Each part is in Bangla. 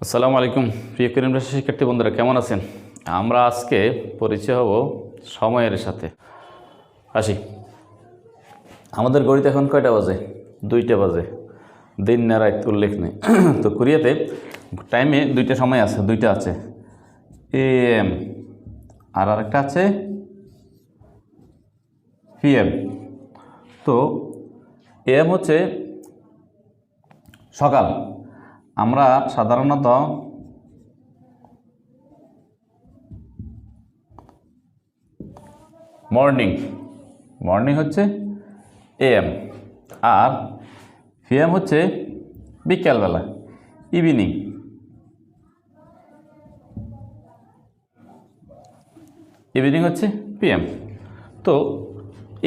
আসসালামু আলাইকুম প্রিয় কেরিম রাশি শিক্ষার্থী বন্ধুরা, কেমন আছেন? আমরা আজকে পরিচয় হব সময়ের সাথে। আসি, আমাদের ঘড়িতে এখন কয়টা বাজে? 2টা বাজে। দিন না রাত উল্লেখ নেই। তো কোরিয়াতে টাইমে 2টা সময় আছে, 2টা আছে এএম আর আরেকটা আছে পিএম। তো এএম হচ্ছে সকাল। আমরা সাধারণত মর্নিং হচ্ছে এএম, আর পিএম হচ্ছে বিকেলবেলা, ইভিনিং হচ্ছে পিএম। তো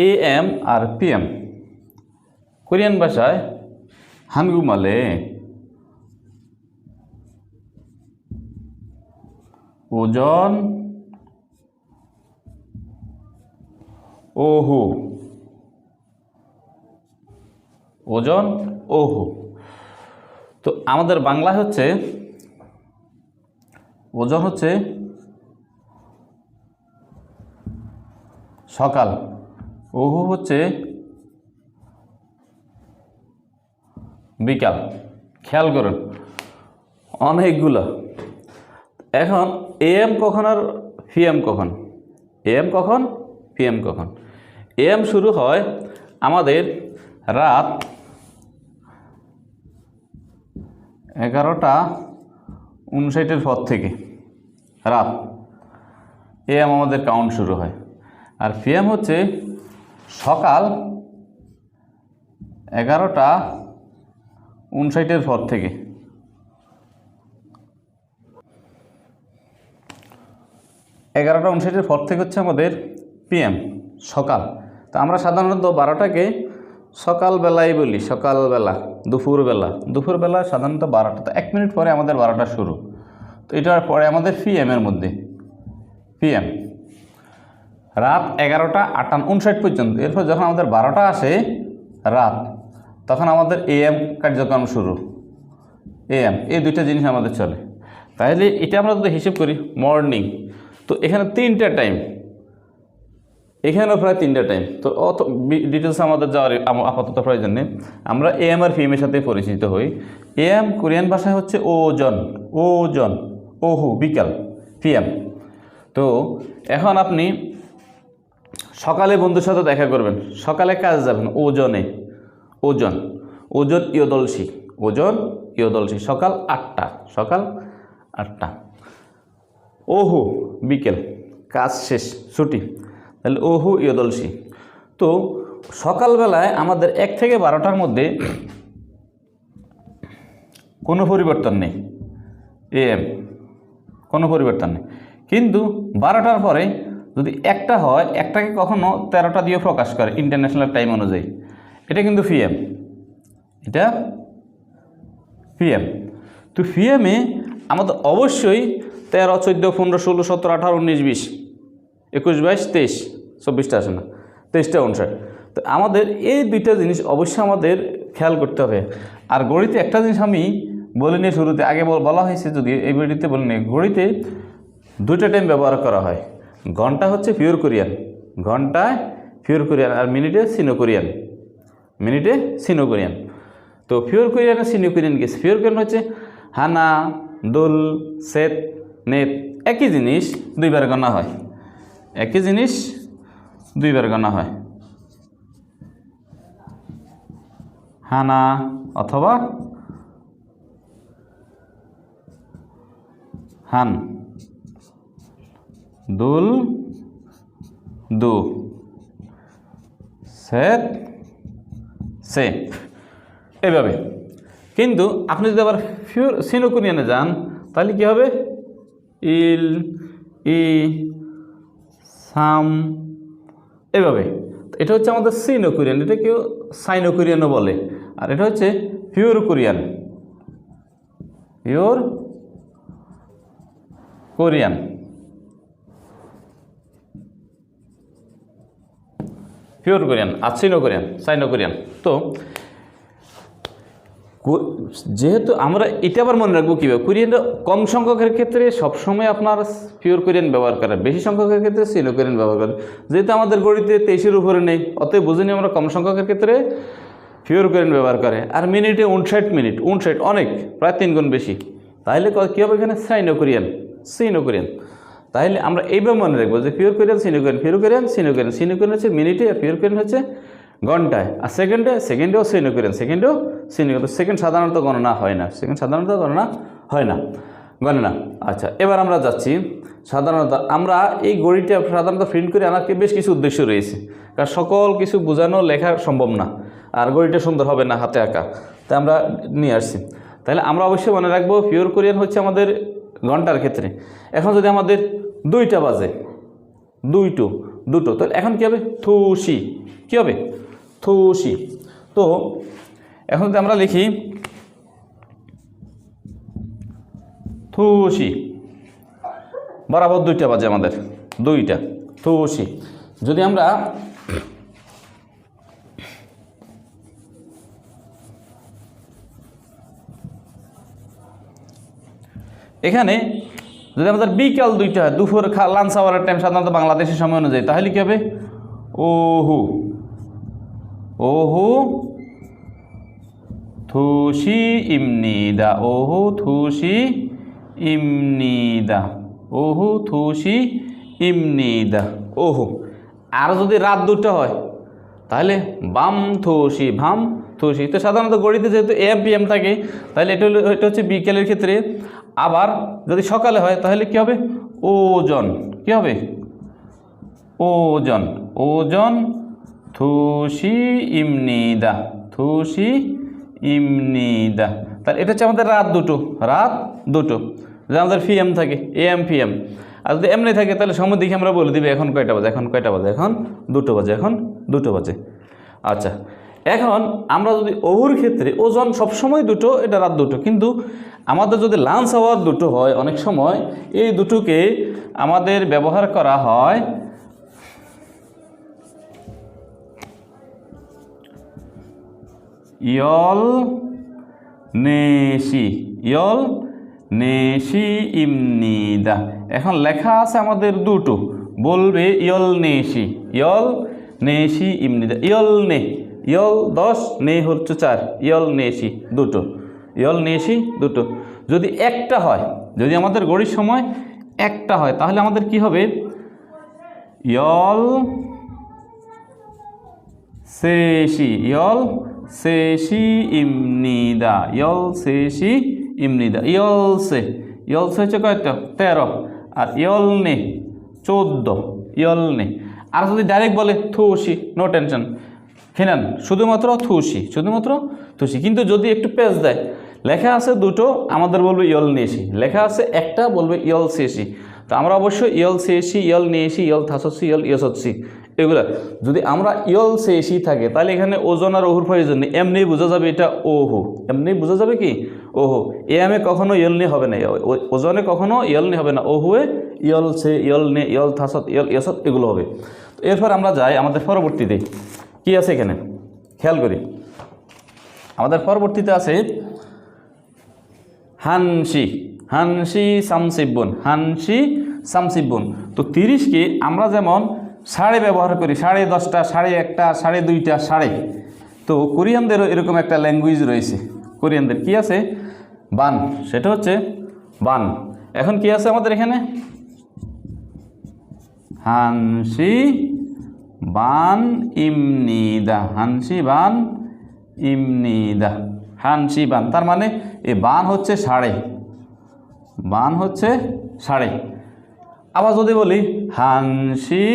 এএম আর পিএম কোরিয়ান ভাষায় হানগুমালে ওজন ওহু, ওজন ওহু। তো আমাদের বাংলায় হচ্ছে ওজন হচ্ছে সকাল, ওহু হচ্ছে বিকাল। খেয়াল করুন, অনেকগুলো। এখন এএম কখন আর পিএম কখন? এএম কখন, পিএম কখন? এএম শুরু হয় আমাদের রাত 11:59 পর থেকে। রাত এএম আমাদের কাউন্ট শুরু হয়। আর পিএম হচ্ছে সকাল 11:59 পর থেকে। পর থেকে হচ্ছে আমাদের পিএম, সকাল। তো আমরা সাধারণত 12টাকে সকালবেলায় বলি, সকালবেলা, দুপুরবেলা সাধারণত 12টা। তো 1 মিনিট পরে আমাদের 12টা শুরু। তো এটার পরে আমাদের পিএমের মধ্যে পিএম রাত 11:59 পর্যন্ত। এরপর যখন আমাদের 12টা আসে রাত, তখন আমাদের এএম কার্যক্রম শুরু। এএম, এই দুইটা জিনিস আমাদের চলে। তাহলে এটা আমরা যদি হিসেব করি মর্নিং, তো এখানে 3টা টাইম, এখানেও প্রায় 3টা টাইম। তো অত ডিটেলস আমাদের যাওয়ার আপাতত প্রয়োজন নেই। আমরা এএম আর পিএমের সাথে পরিচিত হই। এএম কোরিয়ান ভাষায় হচ্ছে ওজন ওহু, বিকাল, পিএম। তো এখন আপনি সকালে বন্ধুর সাথে দেখা করবেন, সকালে কাজে যাবেন, ওজন ইয়দলসি, সকাল 8টা। ওহু, বিকেল, কাজ শেষ, ছুটি, তাহলে ওহু ইয়দলসি। তো সকালবেলায় আমাদের 1 থেকে 12টার মধ্যে কোনো পরিবর্তন নেই, এএম কোনো পরিবর্তন নেই। কিন্তু 12টার পরে যদি একটা হয়, একটাকে কখনো 13টা দিয়ে প্রকাশ করে ইন্টারন্যাশনাল টাইম অনুযায়ী, এটা কিন্তু পিএম, এটা পিএম। তো পিএমে আমাদের অবশ্যই 13, 14, 15, 16, 17, 18, 19, 20, 21, 22, 23, 24টা আসে না, 23টা 59। তো আমাদের এই দুইটা জিনিস অবশ্যই আমাদের খেয়াল করতে হবে। আর ঘড়িতে একটা জিনিস আমি বলিনি শুরুতে, আগে বলা হয়েছে, যদি এই ভিডিওতে বলিনি, ঘড়িতে 2টা টাইম ব্যবহার করা হয়। ঘন্টা হচ্ছে পিওর কোরিয়ান, আর মিনিটে সিনো কোরিয়ান। তো পিওর কোরিয়ান আর সিনো কোরিয়ান কি? পিওর কোরিয়ান হচ্ছে হানা, দুল, সেত, নেত, একই জিনিস দুইবার গণা হয়, হানা অথবা হান, দুল, দু, সেত, সে, এভাবে। কিন্তু আপনি যদি আবার পিওর সিনো কোরিয়ানে যান, তাহলে কী হবে? ইল, ই, সাম, এভাবে। এটা হচ্ছে আমাদের সিনো কোরিয়ান, এটা কেউ সাইনো কোরিয়ানও বলে। আর এটা হচ্ছে পিওর কোরিয়ান, আর সাইনো কোরিয়ান। তো যেহেতু আমরা এটা আবার মনে রাখবো কীভাবে, কোরিয়ানটা কম সংখ্যকের ক্ষেত্রে সবসময় আপনার পিওর কোরিয়ান ব্যবহার করে, বেশি সংখ্যকের ক্ষেত্রে সিনো কোরিয়ান ব্যবহার করে। যেহেতু আমাদের গড়িতে 23-এর উপরে নেই, অতএব বুঝিনি আমরা কম সংখ্যকের ক্ষেত্রে পিওর কোরিয়ান ব্যবহার করে। আর মিনিটে 59 মিনিট, 59 অনেক, প্রায় 3 গুণ বেশি। তাহলে কী হবে এখানে? Sino Korean. তাহলে আমরা এইভাবে মনে রাখবো যে pure Korean, Sino Korean, pure Korean, Sino Korean. Sino Korean হচ্ছে মিনিটে, আর পিওর কোরিয়ান হচ্ছে ঘন্টায়। আর সেকেন্ডেও সিনো কোরিয়ান, সেকেন্ড সাধারণত গণনা হয় না, গণনা। আচ্ছা, এবার আমরা যাচ্ছি। সাধারণত আমরা এই ঘড়িটা সাধারণত প্রিন্ট করে আনার বেশ কিছু উদ্দেশ্য রয়েছে, কারণ সকল কিছু বোঝানো লেখা সম্ভব না, আর ঘড়িটা সুন্দর হবে না হাতে আঁকা, তাই আমরা নিয়ে আসছি। তাহলে আমরা অবশ্যই মনে রাখবো পিওর কোরিয়ান হচ্ছে আমাদের ঘন্টার ক্ষেত্রে। এখন যদি আমাদের 2টা বাজে, দুটো, তাহলে এখন কী হবে? থুসি। কী হবে? থুসি। তো এখন যদি আমরা লিখি থুসি, বরাবর 2টা বাজে আমাদের, 2টা থুসি। যদি আমরা এখানে যদি আমাদের বিকাল 2টা, দুপুর লাঞ্চ আওয়ারের টাইম সাধারণত বাংলাদেশের সময় অনুযায়ী, তাহলে কী হবে? ওহু থুসি ইমনিদা, ওহু থুসি ইমনিদা, ওহু। আর যদি রাত 2টা হয় তাহলে ভাম থুসি। তো সাধারণত গড়িতে যেহেতু AM PM থাকে, তাহলে এটা হচ্ছে বিকেলের ক্ষেত্রে। আবার যদি সকালে হয় তাহলে কী হবে? ওজন। কী হবে? ওজন থুসি ইমনিদা। তাহলে এটা হচ্ছে আমাদের রাত দুটো। যদি আমাদের PM থাকে, AM PM। আর যদি এমনি থাকে তাহলে সময় দেখে আমরা বলে দিবে এখন কয়টা বাজে, এখন 2টো বাজে। আচ্ছা, এখন আমরা যদি ওহুর ক্ষেত্রে ওজন সবসময় 2টো, এটা রাত 2টো, কিন্তু আমাদের যদি লাঞ্চ আওয়ার 2টো হয়, অনেক সময় এই দুটোকে আমাদের ব্যবহার করা হয় ইয়ল নেশি ইমনিদা। এখন লেখা আছে আমাদের 2টো, বলবে ইয়ল নেশি ইমনিদা। ইয়ল 10, নে হচ্ছে 4, ইয়ল নেশি 2টো। যদি একটা হয়, যদি আমাদের ঘড়ির সময় একটা হয়, তাহলে আমাদের কি হবে? ইয়ল সেশি ইমনিদা। ইয়লসে হচ্ছে কয়টা? 13। আর ইয়লনে 14। আর যদি ডাইরেক্ট বলে থুসি, নো টেনশন, খেনান, শুধুমাত্র থুসি। কিন্তু যদি একটু পেজ দেয়, লেখা আছে 2টো, আমাদের বলবে ইয়ল নেশি, লেখা আছে একটা, বলবে ইয়ল সেশি। তো আমরা অবশ্যই ইয়ল সেশি, ইয়ল নেশি, ইয়ল থাসসি, ইয়ল ইয়সসি, এগুলা যদি আমরা ইয়ল সেশি থাকে, তাহলে এখানে ওজন আর ওহুর প্রয়োজন নেই, এমনি বোঝা যাবে এটা ওহু। কি ওহু। এমে কখনো ইয়লনি হবে না, ওজনে কখনো ইয়লনি হবে না, ওহুয়ে ইয়ল সে, ইয়ল নে, ইয়ল থাসত, ইয়ল ইয়সত, এগুলো হবে। তো এরপর আমরা যাই আমাদের পরবর্তীতে কি আছে এখানে, খেয়াল করি। আমাদের পরবর্তীতে আছে হানসি সামসিবুন। তো 30কে আমরা যেমন সাড়ে ব্যবহার করি, 10:30, 1:30, 2:30, সাড়ে। তো কোরিয়ানদেরও এরকম একটা ল্যাঙ্গুয়েজ রয়েছে। কোরিয়ানদের কি আছে? বান, সেটা হচ্ছে বান। এখন কি আছে আমাদের এখানে? হানসি বান ইমনিদা। তার মানে এই বান হচ্ছে সাড়ে। আবার যদি বলি হানসি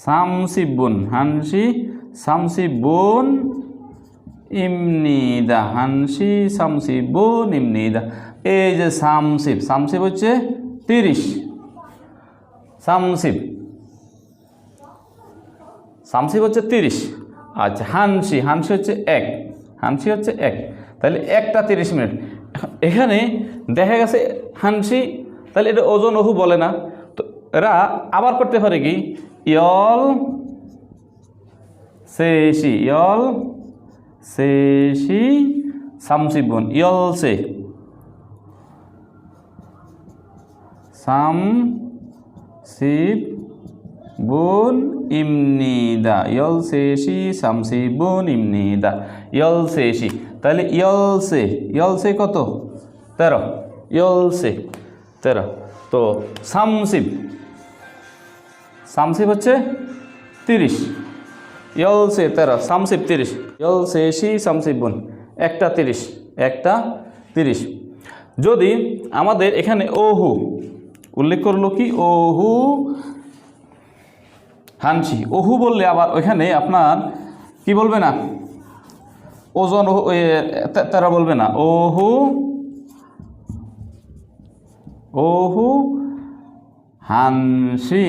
সামসিবুন ইমনিদা। এই যে সামসিব হচ্ছে 30, সামসিব হচ্ছে 30। আচ্ছা, হানসি হচ্ছে 1, তাহলে 1টা 30 মিনিট। এখানে দেখা গেছে হানসি, তাহলে এটা ওজন ওহু বলে না, তো এরা আবার করতে পারে কি, ইয়ল সে শি সামসিব বুন ইয়ল সে সামসিব বুন ইমনিদা ইয়ল সে শি সামসিব বুন ইমনিদা ইয়ল সে শি। তাহলে ইয়ল সে কত 13 ইয়ল সে 13। তো সামসিব হচ্ছে 30 ইয়ল সে 13 সামসিব 30 ইয়ল সে শি সামসিব বুন একটা 30 যদি আমাদের এখানে ওহু উল্লেখ করলো কি ওহু হানসি ওহু বললে আবার ওইখানে আপনার কি বলবে না ওজন তারা বলবে না ওহু হানসি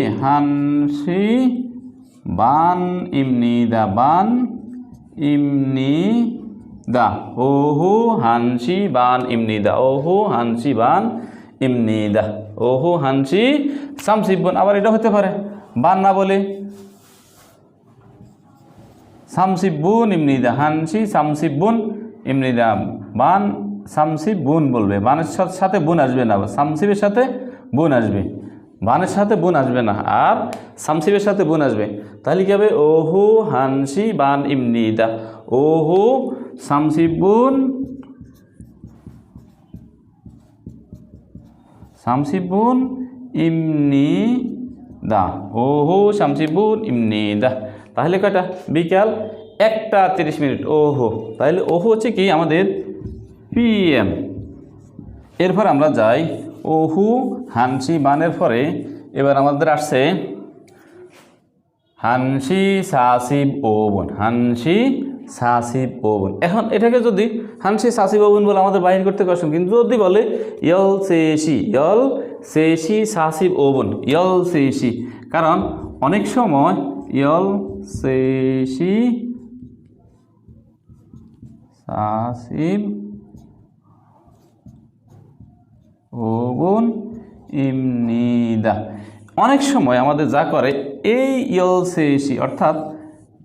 বান ইমনিদা ওহু হানসি বান ইমনিদা ওহু হানসি বান ইমনিদা ওহু হানসি সামসিবুন। আবার এটা হতে পারে বান না বলে সামসিবুন ইমনিদা হানসি সামসিবুন ইমনিদা বান সামসিবুন বলবে। বানের সাথে বুন আসবে না, সামসিবের সাথে বুন আসবে, বানের সাথে বুন আসবে না, আর সামসিবের সাথে বুন আসবে। তাহলে কি হবে ওহু হানসি বান ইমনিদা ওহু সামসিবুন ইমনিদা ওহু সামসিবুন ইমনিদা। তাহলে কয়টা বিকাল 1:30 ওহো। তাহলে ওহো হচ্ছে কি আমাদের PM। এরপর আমরা যাই ওহু হানসি বানের পরে এবার আমাদের আসছে হানসি সাসিব ওবন এখন এটাকে যদি হানসি সাসিব ওবন বলে আমাদের বাহির করতে কষ্ট, কিন্তু যদি বলে ইয়ল সেশি সাসিব ওবন ইয়ল সেশি, কারণ অনেক সময় ইয়ল সেশি সাসিব ওবন ইমনিদা অনেক সময় আমাদের যা করে এই ইয়ল সেশি অর্থাৎ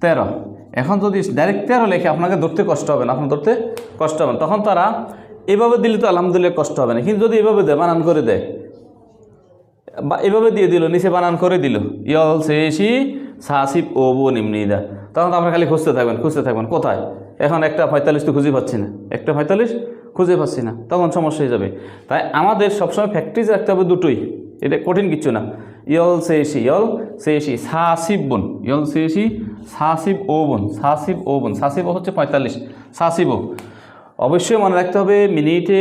13। এখন যদি ডাইরেক্ট 13 লেখে আপনাকে ধরতে কষ্ট হবে না, আপনার ধরতে কষ্ট হবে না, তখন তারা এভাবে দিলে তো আলহামদুলিল্লাহ কষ্ট হবে না। কিন্তু যদি এভাবে দেয় বানান করে দেয় বা এভাবে দিয়ে দিল নিচে বানান করে দিল ইয়ল সেশি সাসিব ওবন ইমনিদা, তখন তো আমরা খালি খুঁজতে থাকবেন কোথায়। এখন 1:45 তো খুঁজে পাচ্ছি না, 1:45 খুঁজে পাচ্ছি না, তখন সমস্যা হয়ে যাবে। তাই আমাদের সবসময় ফ্যাক্টরিজ রাখতে হবে দুটোই, এটা কঠিন কিছু না। ইয়ল সেশি সাসিব বুন ইয়ল সেশি সাসিব ওবন সাসিব হচ্ছে 45 সাসিব। অবশ্যই মনে রাখতে হবে মিনিটে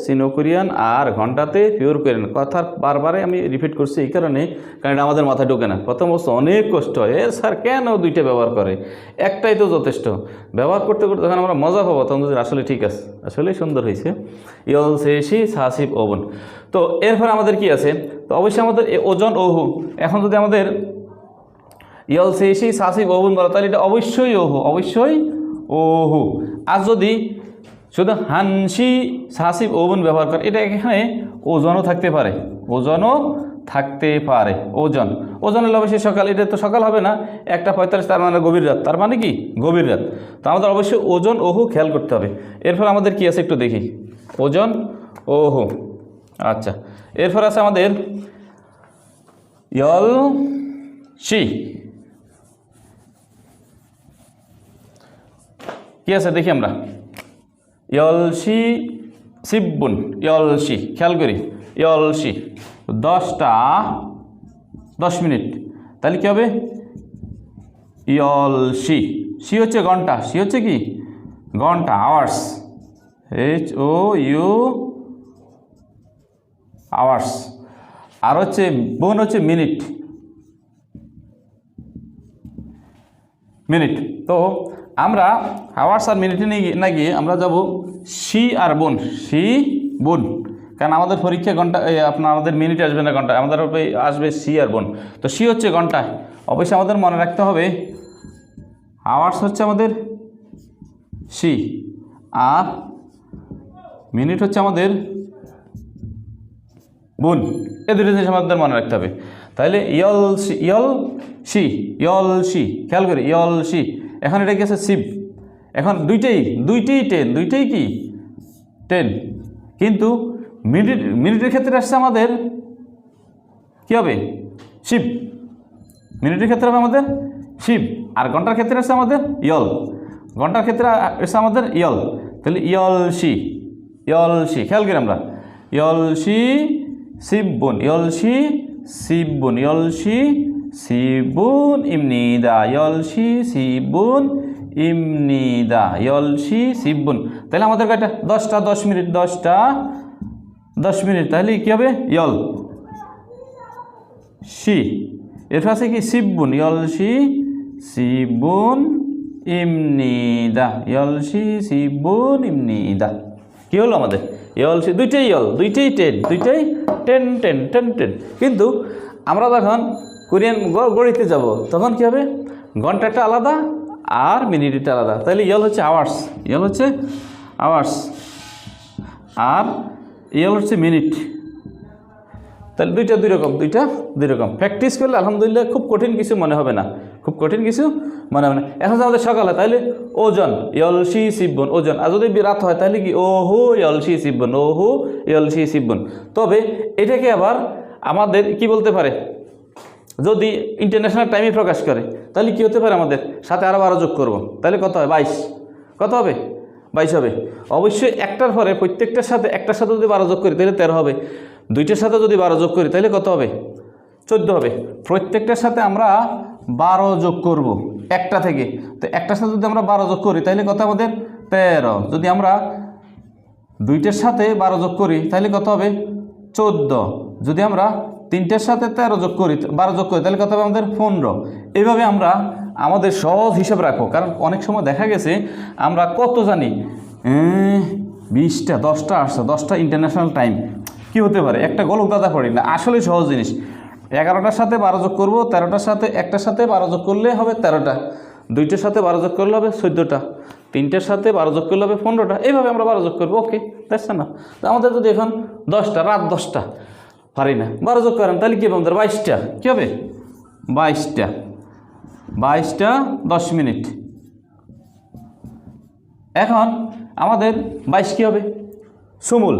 সিনো কোরিয়ান আর ঘন্টাতে পিওর কোরিয়ান। কথা বারবারে আমি রিপিট করছি এই কারণে, কারণ এটা আমাদের মাথায় ঢোকে না। প্রথম অবস্থা অনেক কষ্ট হয়, স্যার কেন দুইটা ব্যবহার করে, একটাই তো যথেষ্ট। ব্যবহার করতে যখন আমরা মজা পাবো তখন আসলে ঠিক আছে, আসলে সুন্দর হয়েছে। ইয়ল সেশি সাসিব ওবন। তো এরপর আমাদের কি আছে, তো অবশ্যই আমাদের ওজন ওহু। এখন যদি আমাদের ইয়ল সেশি সাসিব ওবন বলা, তাহলে এটা অবশ্যই ওহু। আর যদি শুধু হানসি সাসিব ওবন ব্যবহার করে, এটা এখানে ওজনও থাকতে পারে ওজন হলে অবশ্যই সকাল, এটা তো সকাল হবে না, 1:45 তার মানে গভীর রাত, তার মানে কি গভীর রাত। তো আমাদের অবশ্যই ওজন ওহু খেয়াল করতে হবে। এরপর আমাদের কি আছে একটু দেখি, ওজন ওহু। আচ্ছা, এরপর আছে আমাদের ইয়ল শি। কি আছে দেখি আমরা, ইয়ল শি সিবুন ইয়ল শি, খেয়াল করি ইয়ল শি 10:10 তাহলে কি হবে ইয়ল শি হচ্ছে ঘন্টা, শি হচ্ছে কি ঘন্টা, আওয়ার্স HOU আওয়ার্স। আর হচ্ছে বুন হচ্ছে মিনিট। তো আমরা আওয়ার্স আর মিনিটে না গিয়ে আমরা যাব শি আর বুন, কারণ আমাদের পরীক্ষা ঘন্টা আমাদের মিনিট আসবে না ঘন্টা, আমাদের আসবে শি আর বুন। তো শি হচ্ছে ঘন্টায়, অবশ্যই আমাদের মনে রাখতে হবে আওয়ার্স হচ্ছে আমাদের শি আর মিনিট হচ্ছে আমাদের বুন। এই দুটো জিনিস আমাদের মনে রাখতে হবে। তাহলে ইয়ল শি খেয়াল করি ইয়ল শি এখন এটা কি আছে সিব, এখন দুইটাই 10, দুইটাই কি 10, কিন্তু মিনিটের ক্ষেত্রে আসছে আমাদের কি হবে শিব, মিনিটের ক্ষেত্রে হবে আমাদের শিব, আর ঘন্টার ক্ষেত্রে আসছে আমাদের ইয়ল, ঘন্টার ক্ষেত্রে আসছে আমাদের ইয়ল, তাহলে ইয়লসি, খেয়াল করি আমরা ইয়লসি সিবুন, সিবুন ইমনিদা, সিবুন ইমনিদা, সিবুন। তাহলে আমাদের কয়টা 10টা 10 মিনিট, 10টা 10 মিনিট, তাহলে কি হবে ইয়ল সি, এরপর আছে কি সিবুন, সিবুন ইমনিদা, সিবুন ইমনিদা। কি হলো আমাদের ইয়লসি, দুইটাই 10, দুইটাই 10। কিন্তু আমরা যখন কোরিয়ান গড়িতে যাব তখন কি হবে ঘন্টাটা আলাদা আর মিনিটটা আলাদা, তাহলে ইয়ল হচ্ছে আওয়ার্স, আর ইয়ল হচ্ছে মিনিট, তাহলে দুইটা দুই রকম। প্র্যাকটিস করলে আলহামদুলিল্লাহ খুব কঠিন কিছু মনে হবে না, এখন আমাদের সকাল হয় তাহলে ওজন ইয়লসি সিবন, ওজন, আর যদি রাত হয় তাহলে কি ওহু ইয়লসি সিবন, তবে এটাকে আবার আমাদের কি বলতে পারে, যদি ইন্টারন্যাশনাল টাইমে প্রকাশ করে তাহলে কি হতে পারে, আমাদের সাথে আরও 12 যোগ করবো, তাহলে কত হয় 22, কত হবে 22 হবে। অবশ্যই একটার পরে প্রত্যেকটার সাথে একটার সাথে যদি 12 যোগ করি তাহলে 13 হবে, দুইটার সাথে যদি 12 যোগ করি তাহলে কত হবে 14 হবে। প্রত্যেকটার সাথে আমরা 12 যোগ করব একটা থেকে, তো একটার সাথে যদি আমরা 12 যোগ করি তাহলে কত আমাদের 13, যদি আমরা দুইটার সাথে 12 যোগ করি তাহলে কত হবে 14, যদি আমরা তিনটার সাথে 13 যোগ করি 12 যোগ করি তাহলে কত হবে আমাদের 15। এইভাবে আমরা আমাদের সহজ হিসাব রাখবো, কারণ অনেক সময় দেখা গেছে আমরা কত জানি 20টা 10টা আসছে, 10টা ইন্টারন্যাশনাল টাইম কি হতে পারে, একটা গলক দাদা পড়ি না, আসলে সহজ জিনিস। 11টার সাথে 12 যোগ করবো, 13টার সাথে একটার সাথে 12 যোগ করলে হবে 13টা, দুইটার সাথে 12 যোগ করলে হবে 14টা, তিনটার সাথে 12 যোগ করলে হবে 15টা, এইভাবে আমরা 12 যোগ করবো। ওকে, দেখছে না, তো আমাদের যদি এখন 10টা, রাত 10টা পারি না, 12 যোগ করেন তাহলে কী হবে আমাদের 22টা, কী হবে 22টা 10 মিনিট। এখন আমাদের 22 কী হবে সুমুল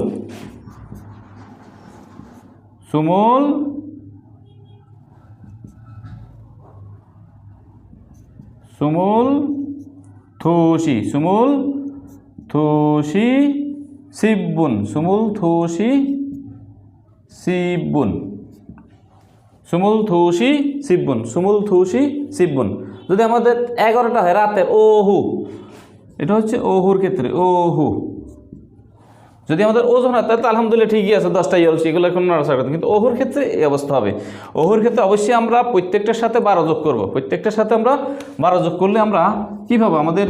থুসি সিবুন, যদি আমাদের 11টা হয় রাতের ওহু, এটা হচ্ছে ওহুর ক্ষেত্রে ওহু, যদি আমাদের ওজন হয় তাহলে তো আলহামদুলিল্লাহ ঠিকই আছে, 10টা ইয়লসি এগুলো এখন নড়াচড়া করতে, কিন্তু ওহুর ক্ষেত্রে এই অবস্থা হবে। ওহুর ক্ষেত্রে অবশ্যই আমরা প্রত্যেকটার সাথে 12 যোগ করব, প্রত্যেকটার সাথে আমরা 12 যোগ করলে আমরা কী পাবো, আমাদের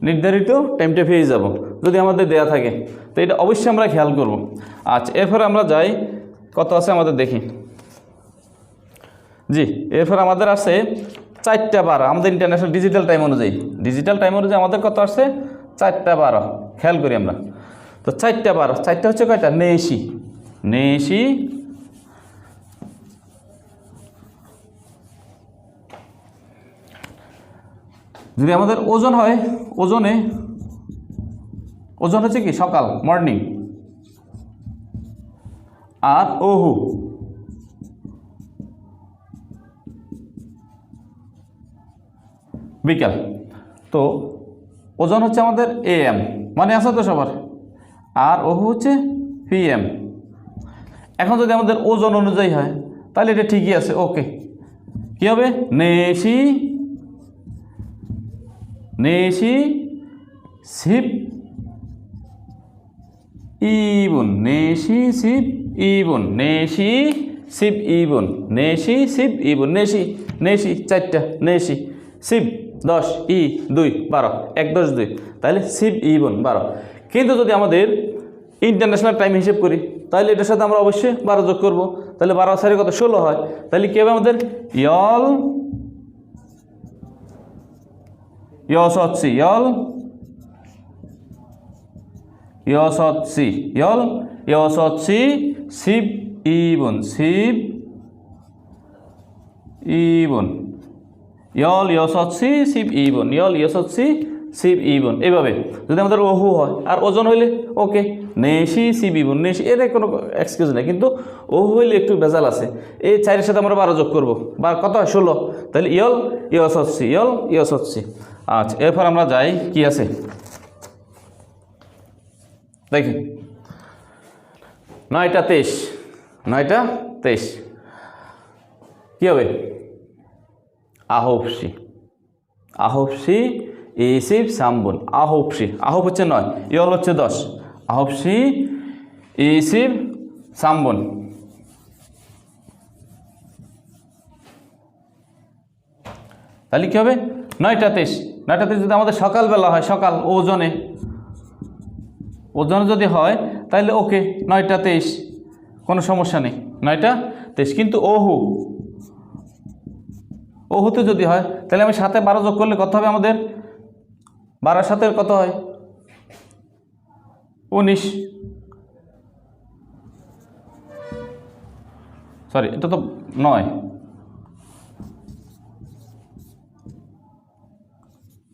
নির্ধারিত টাইমটা পেয়ে যাব যদি আমাদের দেয়া থাকে, তো এটা অবশ্যই আমরা খেয়াল করব। আচ্ছা, এরপরে আমরা যাই কত আছে আমাদের দেখি। জি, এরপর আমাদের আছে 4টা 12, আমাদের ইন্টারন্যাশনাল ডিজিটাল টাইম অনুযায়ী আমাদের কত আসছে 4টা 12, খেয়াল করি আমরা। তো 4টা 12, 4টা হচ্ছে কয়টা নেশি, যদি আমাদের ওজন হয়, ওজন হচ্ছে কি সকাল মর্নিং, আর ওহু বিকাল। তো ওজন হচ্ছে আমাদের AM, মানে আছে তো সবার, আর ওহু হচ্ছে PM। এখন যদি আমাদের ওজন অনুযায়ী হয় তাহলে এটা ঠিকই আছে। ওকে, কী হবে নেশি সিব ইবুন, নেশি সিব ইবুন, নেশি সিব 4টা, নেশি সিব 10, 2 12, 1 10 2, তাহলে সিব ইবুন 12। কিন্তু যদি আমাদের ইন্টারন্যাশনাল টাইম হিসেব করি তাহলে এটার সাথে আমরা অবশ্যই 12 যোগ করবো, তাহলে 12 সারি কত 16 হয়, তাহলে কী হবে আমাদের ইয়সৎসি সিব ইবুন, ইয়ল ইয়স হচ্ছে শিব ইবন, ইয়ল ইয়স হচ্ছে শিব ইবন। এইভাবে যদি আমাদের ওহু হয় আর ওজন হইলে ওকে নেশি শিব ইবন, নেশি, এর কোনো এক্সকিউজ নেই। কিন্তু ওহু হইলে একটু ভেজাল আছে। এই 4-এর সাথে আমরা 12 যোগ করবো, বা কত হয় 16, তাহলে ইয়ল ইয়স হচ্ছে, ইয়ল ইয়স হচ্ছে। আচ্ছা, এরপর আমরা যাই কি আছে দেখি, 9টা 23, 9টা 23 কি হবে? আহবসি, আহবসি ইসিব সামবুন, আহবসি, আহব হচ্ছে 9, ইয়ল হচ্ছে 10, আহবসি ইসিব সামবুন। তাহলে কি হবে? 9টা 23, 9টা 23 যদি আমাদের সকালবেলা হয়, সকাল ওজনে, ওজনে যদি হয় তাহলে ওকে 9টা 23, কোনো সমস্যা নেই, 9টা 23। কিন্তু ওহু, ওহুতে যদি হয় তাহলে আমি 7-এ 12 যোগ করলে কত হবে আমাদের? 12-এর সাথে কত হয়? 19, সরি এটা তো 9,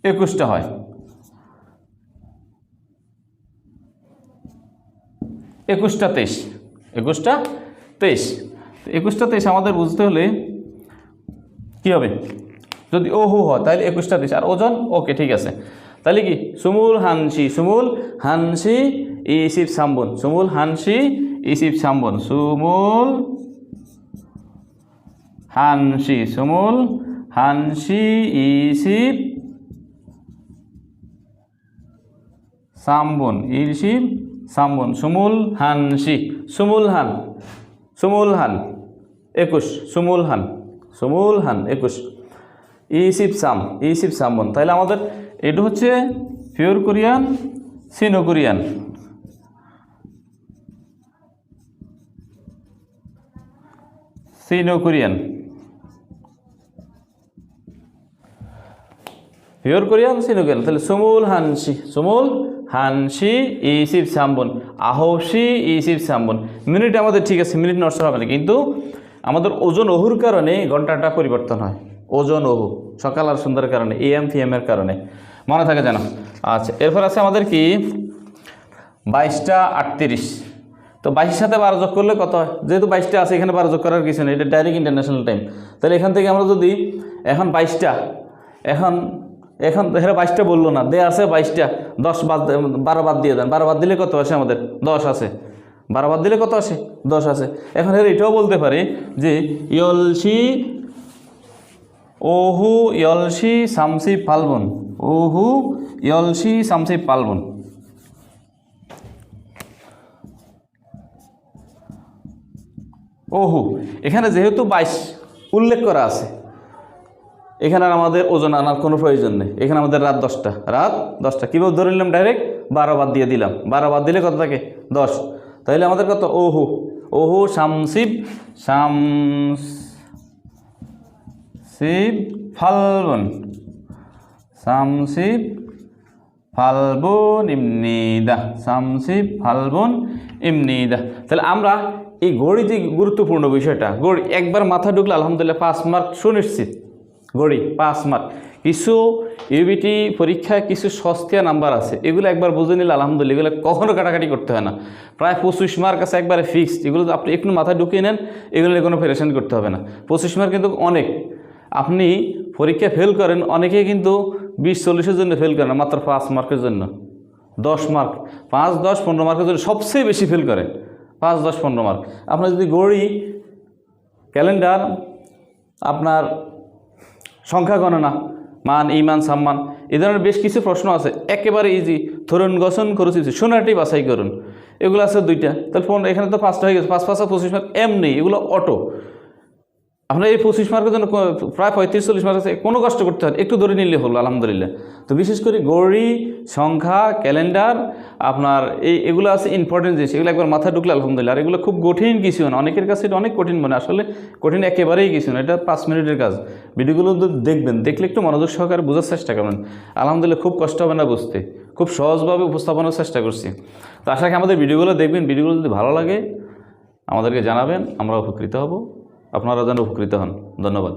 21টা হয়। 21টা 23, 21টা 23, 21টা 23 আমাদের বুঝতে হলে কি হবে? যদি ওহু হয় তাহলে 21টা 23, আর ওজন ওকে ঠিক আছে। তাহলে কি সুমুল হানসি, সুমুল হানসি ইসিব সামবন, সুমুল হানসি ইসিব সামবন, সুমুল হানসি, সুমুল হানসি ইসিব সামবন, ইসিব সামবন, সুমুল হানসি, সুমুল হান, সুমুল হান 21, সুমুল হান, সুমুল হান 21, ইসিব সাম, ইসিব সামবন। তাহলে আমাদের এটা হচ্ছে pure Korean, Sino Korean, Sino Korean, pure Korean, Sino Korean. তাহলে সুমুল হানসি, সুমুল হানসি ইসিব সামবন, আহসি ইসিব সামবন। মিনিট আমাদের ঠিক আছে, মিনিট নষ্ট হবে না, কিন্তু আমাদের ওজন ওহুর কারণে ঘন্টাটা পরিবর্তন হয়। ওজন ওহু সকাল আর সন্ধ্যার কারণে, এএম পিএমের কারণে, মনে থাকে জানো। আচ্ছা, এরপর আছে আমাদের কি 22টা 38। তো 22-এর সাথে 12 যোগ করলে কত হয়? যেহেতু 22টা আছে, এখানে 12 যোগ করার কিছু নেই, এটা ডাইরেক্ট ইন্টারন্যাশনাল টাইম। তাহলে এখান থেকে আমরা যদি এখন 22টা, এখন এখানে 22টা বললো না, দেয়া আছে 22টা, 10 বাদ, 12 বাদ দিয়ে দেন। 12 বাদ দিলে কত আসে আমাদের? 10 আছে। 12 বাদ দিলে কত আসে? 10 আছে। এখন এটাও বলতে পারি যে ইয়লসি ওহু ইয়লসি সামসি ফাল্গুন, ওহু ইয়লসি সামসি ফাল্গুন। ওহু, এখানে যেহেতু 22 উল্লেখ করা আছে, এখানে আর আমাদের ওজন আনার কোনো প্রয়োজন নেই। এখানে আমাদের রাত 10টা, রাত 10টা কীভাবে ধরে নিলাম? ডাইরেক্ট 12 বাদ দিয়ে দিলাম। 12 বাদ দিলে কত থাকে? 10। তাহলে আমাদের কত? ওহু, ওহু শামসিব, শামসিব ফাল্গুন, শামসিব ফাল্গুন ইমনিদা, শামসিব ফাল্গুন ইমনিদা। তাহলে আমরা এই গড়ি যে গুরুত্বপূর্ণ বিষয়টা, গড়ি একবার মাথা ঢুকলে আলহামদুলিল্লাহ 5 মার্ক সুনিশ্চিত। গড়ি 5 মার্ক। কিছু ইউবিটি পরীক্ষায় কিছু সস্তিয়া নাম্বার আছে, এগুলো একবার বুঝে নিলে আলহামদুলিল্লাহ এগুলো কখনো কাটাকাটি করতে হয় না। প্রায় 25 মার্ক আছে একবারে ফিক্সড। এগুলো আপনি একটু মাথায় ঢুকিয়ে নেন, এগুলো কোনো প্যারেশান করতে হবে না। 25 মার্ক কিন্তু অনেক। আপনি পরীক্ষা ফেল করেন, অনেকেই কিন্তু 20-40-এর জন্য ফেল করেন, মাত্র 5 মার্কের জন্য। 10 মার্ক, 5, 10, 15 মার্কের জন্য সবচেয়ে বেশি ফেল করেন, 5, 10, 15 মার্ক। আপনার যদি গড়ি, ক্যালেন্ডার, আপনার সংখ্যা গণনা, মান, ইমান, সম্মান, এই ধরনের বেশ কিছু প্রশ্ন আছে একেবারে ইজি। ধরুন গঠন করেছি, শূন্যটি বাছাই করুন, এগুলো আছে 2টা। তাহলে এখানে তো 5টা হয়ে গেছে, 5, 5, 25 মার্ক এমনি, এগুলো অটো। আপনার এই 25 মার্কের জন্য প্রায় 35-40 মার্ক আছে, কোনো কষ্ট করতে হয়, একটু ধরে নিলে হলো আলহামদুলিল্লাহ। তো বিশেষ করে গড়ি, সংখ্যা, ক্যালেন্ডার, আপনার এগুলো আছে ইম্পর্টেন্ট জিনিস, এগুলো একবার মাথায় ঢুকলে আলহামদুলিল্লাহ। আর এগুলো খুব কঠিন কিছু না, অনেকের কাছে এটা অনেক কঠিন মনে, আসলে কঠিন একেবারেই কিছু না, এটা 5 মিনিটের কাজ। ভিডিওগুলো দেখবেন, দেখলে একটু মনোযোগ সহকারে বোঝার চেষ্টা করবেন, আলহামদুলিল্লাহ খুব কষ্ট হবে না বুঝতে, খুব সহজভাবে উপস্থাপনের চেষ্টা করছি। তো আশা করি আমাদের ভিডিওগুলো দেখবেন, ভিডিওগুলো যদি ভালো লাগে আমাদেরকে জানাবেন, আমরা উপকৃত হব, আপনারা যেন উপকৃত হন। ধন্যবাদ।